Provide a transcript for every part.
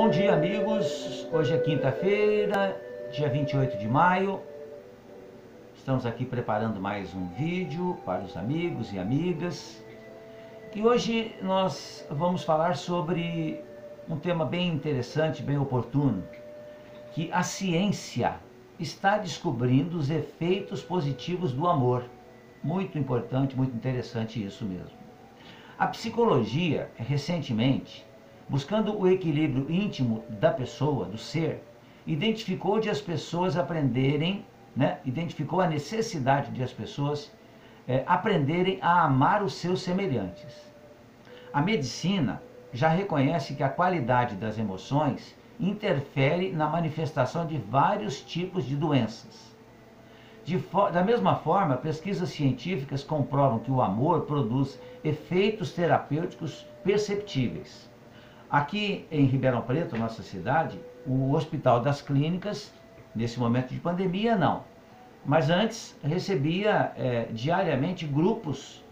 Bom dia, amigos. Hoje é quinta-feira, dia 28 de maio. Estamos aqui preparando mais um vídeo para os amigos e amigas. E hoje nós vamos falar sobre um tema bem interessante, bem oportuno, que a ciência está descobrindo os efeitos positivos do amor. Muito importante, muito interessante isso mesmo. A psicologia, recentemente, buscando o equilíbrio íntimo da pessoa, do ser, identificou de as pessoas aprenderem, identificou a necessidade de as pessoas aprenderem a amar os seus semelhantes. A medicina já reconhece que a qualidade das emoções interfere na manifestação de vários tipos de doenças. Da mesma forma, pesquisas científicas comprovam que o amor produz efeitos terapêuticos perceptíveis. Aqui em Ribeirão Preto, nossa cidade, o Hospital das Clínicas, nesse momento de pandemia, não. Mas antes recebia diariamente grupos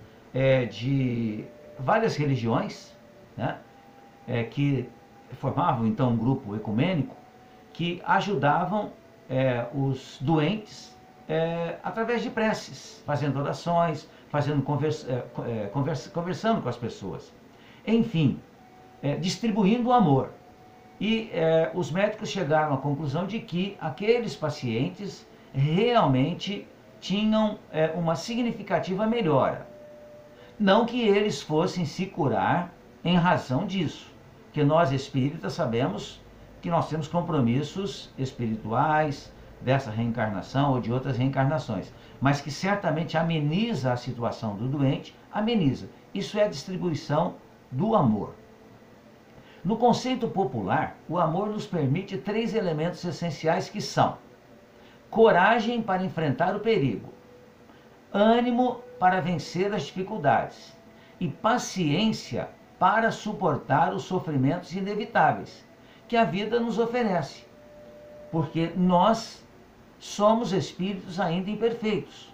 de várias religiões, que formavam então um grupo ecumênico, que ajudavam os doentes através de preces, fazendo orações, conversando com as pessoas. Enfim, distribuindo o amor. E os médicos chegaram à conclusão de que aqueles pacientes realmente tinham uma significativa melhora. Não que eles fossem se curar em razão disso, porque nós espíritas sabemos que nós temos compromissos espirituais dessa reencarnação ou de outras reencarnações, mas que certamente ameniza a situação do doente, ameniza. Isso é a distribuição do amor. No conceito popular, o amor nos permite 3 elementos essenciais que são: coragem para enfrentar o perigo, ânimo para vencer as dificuldades e paciência para suportar os sofrimentos inevitáveis que a vida nos oferece, porque nós somos espíritos ainda imperfeitos.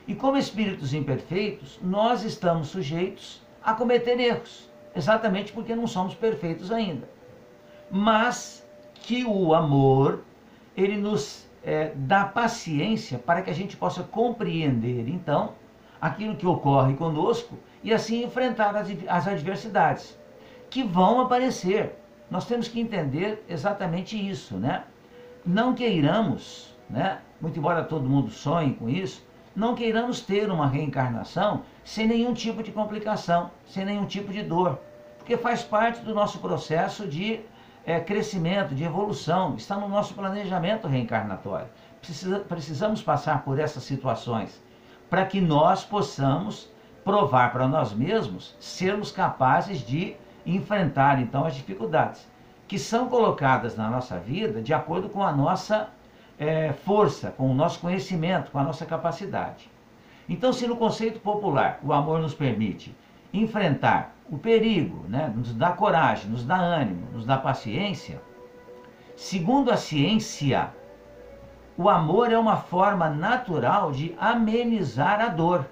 E como espíritos imperfeitos, nós estamos sujeitos a cometer erros, exatamente porque não somos perfeitos ainda. Mas que o amor, ele nos dá paciência para que a gente possa compreender, então, aquilo que ocorre conosco e assim enfrentar as adversidades que vão aparecer. Nós temos que entender exatamente isso, Não queiramos, muito embora todo mundo sonhe com isso, não queiramos ter uma reencarnação sem nenhum tipo de complicação, sem nenhum tipo de dor, porque faz parte do nosso processo de crescimento, de evolução, está no nosso planejamento reencarnatório. Precisamos passar por essas situações para que nós possamos provar para nós mesmos sermos capazes de enfrentar então as dificuldades que são colocadas na nossa vida de acordo com a nossa força, com o nosso conhecimento, com a nossa capacidade. Então, se no conceito popular o amor nos permite enfrentar o perigo, nos dá coragem, nos dá ânimo, nos dá paciência, segundo a ciência, o amor é uma forma natural de amenizar a dor.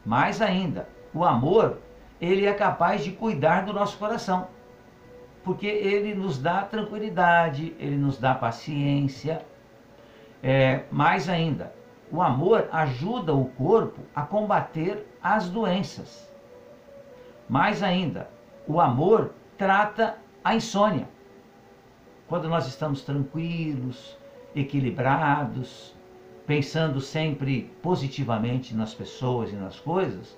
Mais ainda, o amor, ele é capaz de cuidar do nosso coração, porque ele nos dá tranquilidade, ele nos dá paciência. Mais ainda, o amor ajuda o corpo a combater as doenças. Mais ainda, o amor trata a insônia. Quando nós estamos tranquilos, equilibrados, pensando sempre positivamente nas pessoas e nas coisas,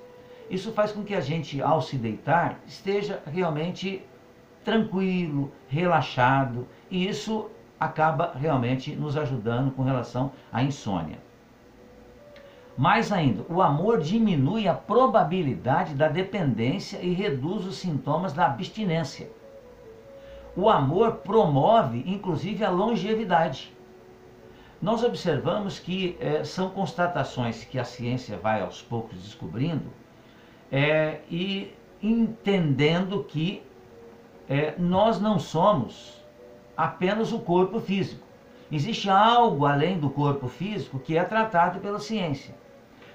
isso faz com que a gente, ao se deitar, esteja realmente tranquilo, relaxado, e isso acaba realmente nos ajudando com relação à insônia. Mais ainda, o amor diminui a probabilidade da dependência e reduz os sintomas da abstinência. O amor promove, inclusive, a longevidade. Nós observamos que são constatações que a ciência vai aos poucos descobrindo e entendendo que nós não somos apenas o corpo físico. Existe algo além do corpo físico que é tratado pela ciência,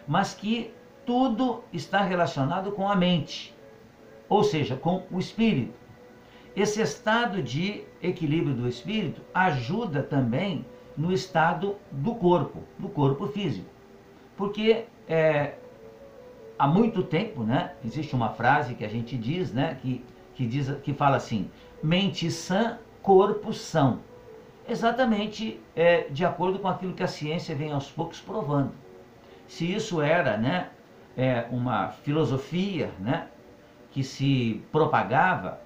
mas que tudo está relacionado com a mente, ou seja, com o espírito. Esse estado de equilíbrio do espírito ajuda também no estado do corpo físico. Porque há muito tempo, né, existe uma frase que a gente diz, né, que fala assim: mente sã, corpo são. Exatamente de acordo com aquilo que a ciência vem aos poucos provando. Se isso era, né, uma filosofia, né, que se propagava,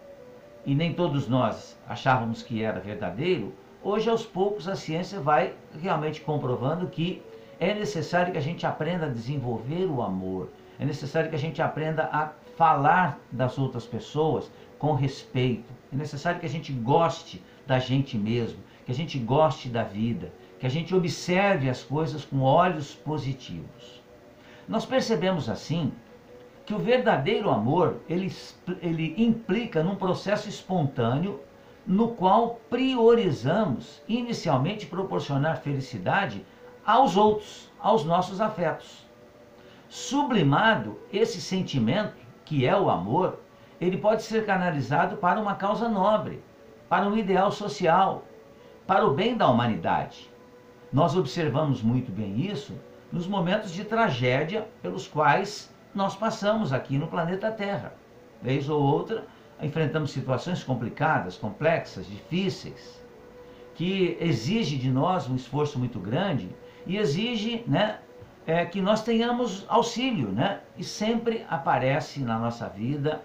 e nem todos nós achávamos que era verdadeiro, hoje aos poucos a ciência vai realmente comprovando que é necessário que a gente aprenda a desenvolver o amor, é necessário que a gente aprenda a falar das outras pessoas com respeito, é necessário que a gente goste da gente mesmo, que a gente goste da vida, que a gente observe as coisas com olhos positivos. Nós percebemos assim que o verdadeiro amor, ele implica num processo espontâneo no qual priorizamos inicialmente proporcionar felicidade aos outros, aos nossos afetos. Sublimado, esse sentimento, que é o amor, ele pode ser canalizado para uma causa nobre, para um ideal social, para o bem da humanidade. Nós observamos muito bem isso nos momentos de tragédia pelos quais nós passamos aqui no planeta Terra. Vez ou outra, enfrentamos situações complicadas, complexas, difíceis, que exige de nós um esforço muito grande e exige, né, que nós tenhamos auxílio, né? E sempre aparece na nossa vida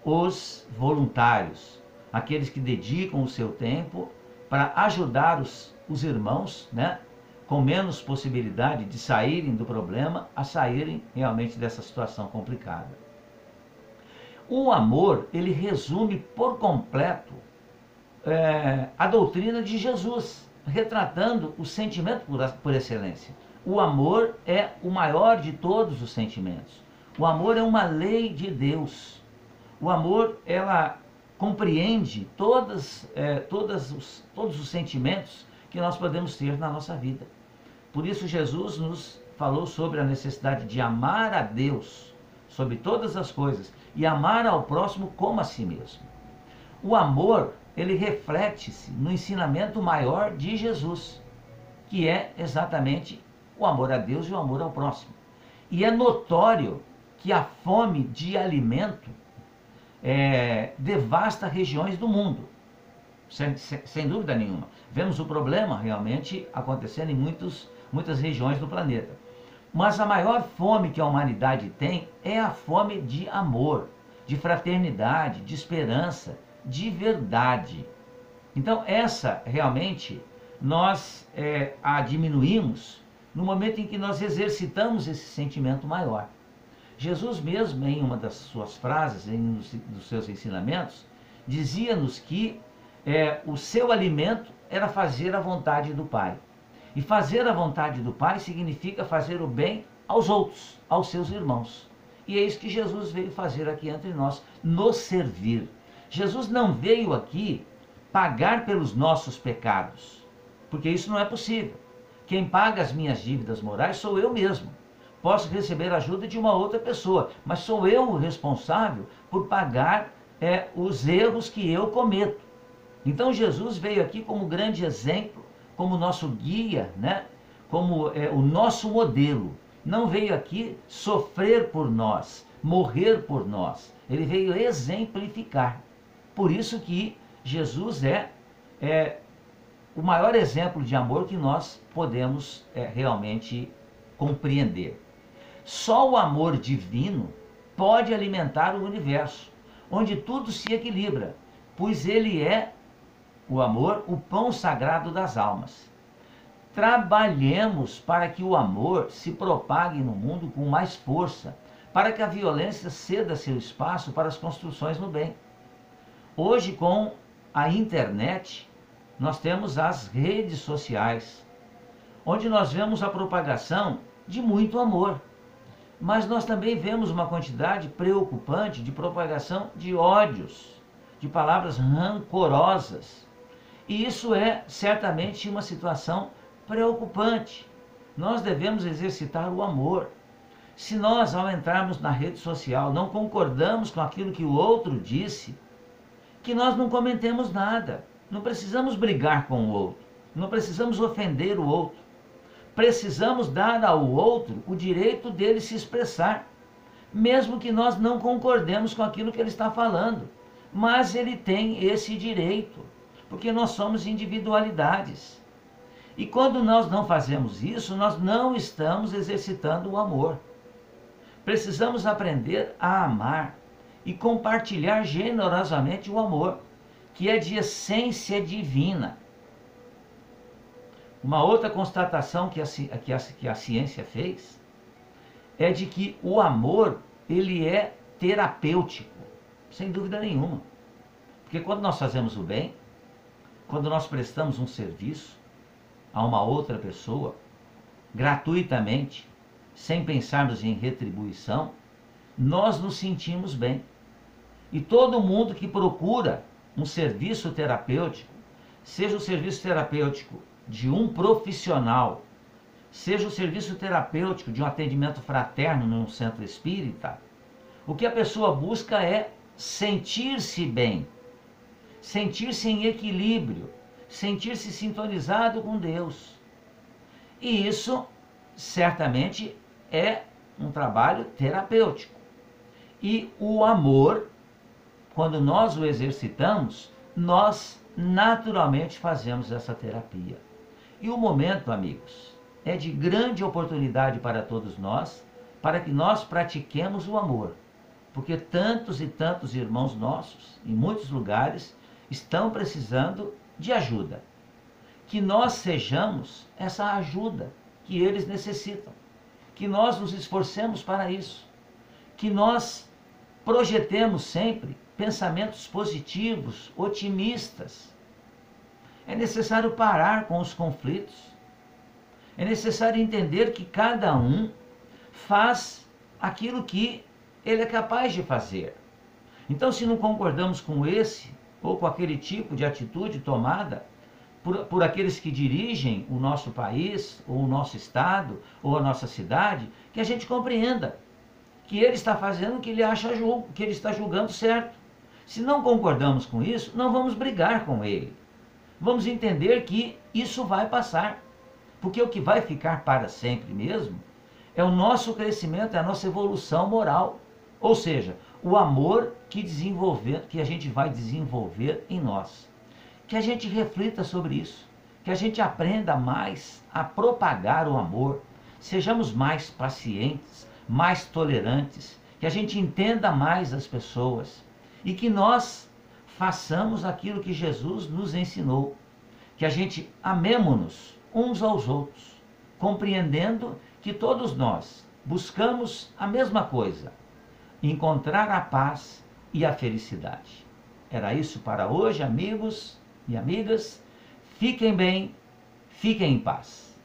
os voluntários, aqueles que dedicam o seu tempo para ajudar os irmãos, né, com menos possibilidade de saírem do problema, a saírem realmente dessa situação complicada. O amor, ele resume por completo a doutrina de Jesus, retratando o sentimento por excelência. O amor é o maior de todos os sentimentos. O amor é uma lei de Deus. O amor, ela compreende todos os sentimentos que nós podemos ter na nossa vida. Por isso Jesus nos falou sobre a necessidade de amar a Deus sobre todas as coisas e amar ao próximo como a si mesmo. O amor, ele reflete-se no ensinamento maior de Jesus, que é exatamente o amor a Deus e o amor ao próximo. E é notório que a fome de alimento devasta regiões do mundo, sem dúvida nenhuma. Vemos o problema realmente acontecendo em muitas regiões do planeta. Mas a maior fome que a humanidade tem é a fome de amor, de fraternidade, de esperança, de verdade. Então essa realmente nós a diminuímos no momento em que nós exercitamos esse sentimento maior. Jesus mesmo, em uma das suas frases, em um dos seus ensinamentos, dizia-nos que o seu alimento era fazer a vontade do Pai. E fazer a vontade do Pai significa fazer o bem aos outros, aos seus irmãos. E é isso que Jesus veio fazer aqui entre nós, nos servir. Jesus não veio aqui pagar pelos nossos pecados, porque isso não é possível. Quem paga as minhas dívidas morais sou eu mesmo. Posso receber ajuda de uma outra pessoa, mas sou eu o responsável por pagar os erros que eu cometo. Então Jesus veio aqui como grande exemplo, como nosso guia, né? Como o nosso modelo. Não veio aqui sofrer por nós, morrer por nós. Ele veio exemplificar. Por isso que Jesus é o maior exemplo de amor que nós podemos realmente compreender. Só o amor divino pode alimentar o universo, onde tudo se equilibra, pois ele é, o amor, o pão sagrado das almas. Trabalhemos para que o amor se propague no mundo com mais força, para que a violência ceda seu espaço para as construções no bem. Hoje, com a internet, nós temos as redes sociais, onde nós vemos a propagação de muito amor. Mas nós também vemos uma quantidade preocupante de propagação de ódios, de palavras rancorosas. E isso é certamente uma situação preocupante. Nós devemos exercitar o amor. Se nós, ao entrarmos na rede social, não concordamos com aquilo que o outro disse, que nós não cometemos nada. Não precisamos brigar com o outro. Não precisamos ofender o outro. Precisamos dar ao outro o direito dele se expressar, mesmo que nós não concordemos com aquilo que ele está falando. Mas ele tem esse direito, porque nós somos individualidades. E quando nós não fazemos isso, nós não estamos exercitando o amor. Precisamos aprender a amar e compartilhar generosamente o amor, que é de essência divina. Uma outra constatação que a ciência fez é de que o amor, ele é terapêutico, sem dúvida nenhuma. Porque quando nós fazemos o bem, quando nós prestamos um serviço a uma outra pessoa, gratuitamente, sem pensarmos em retribuição, nós nos sentimos bem. E todo mundo que procura um serviço terapêutico, seja o serviço terapêutico de um profissional, seja o serviço terapêutico de um atendimento fraterno num centro espírita, o que a pessoa busca é sentir-se bem, sentir-se em equilíbrio, sentir-se sintonizado com Deus. E isso certamente é um trabalho terapêutico. E o amor, quando nós o exercitamos, nós naturalmente fazemos essa terapia. E o momento, amigos, é de grande oportunidade para todos nós, para que nós pratiquemos o amor. Porque tantos e tantos irmãos nossos, em muitos lugares, estão precisando de ajuda. Que nós sejamos essa ajuda que eles necessitam. Que nós nos esforcemos para isso. Que nós projetemos sempre pensamentos positivos, otimistas. É necessário parar com os conflitos. É necessário entender que cada um faz aquilo que ele é capaz de fazer. Então, se não concordamos com esse ou com aquele tipo de atitude tomada por aqueles que dirigem o nosso país, ou o nosso estado, ou a nossa cidade, que a gente compreenda que ele está fazendo o que ele acha que ele está julgando certo. Se não concordamos com isso, não vamos brigar com ele. Vamos entender que isso vai passar. Porque o que vai ficar para sempre mesmo é o nosso crescimento, é a nossa evolução moral. Ou seja, o amor que a gente vai desenvolver em nós. Que a gente reflita sobre isso. Que a gente aprenda mais a propagar o amor. Sejamos mais pacientes, mais tolerantes. Que a gente entenda mais as pessoas. E que nós façamos aquilo que Jesus nos ensinou. Que a gente amemo-nos uns aos outros. Compreendendo que todos nós buscamos a mesma coisa. Encontrar a paz e a felicidade. Era isso para hoje, amigos e amigas. Fiquem bem, fiquem em paz.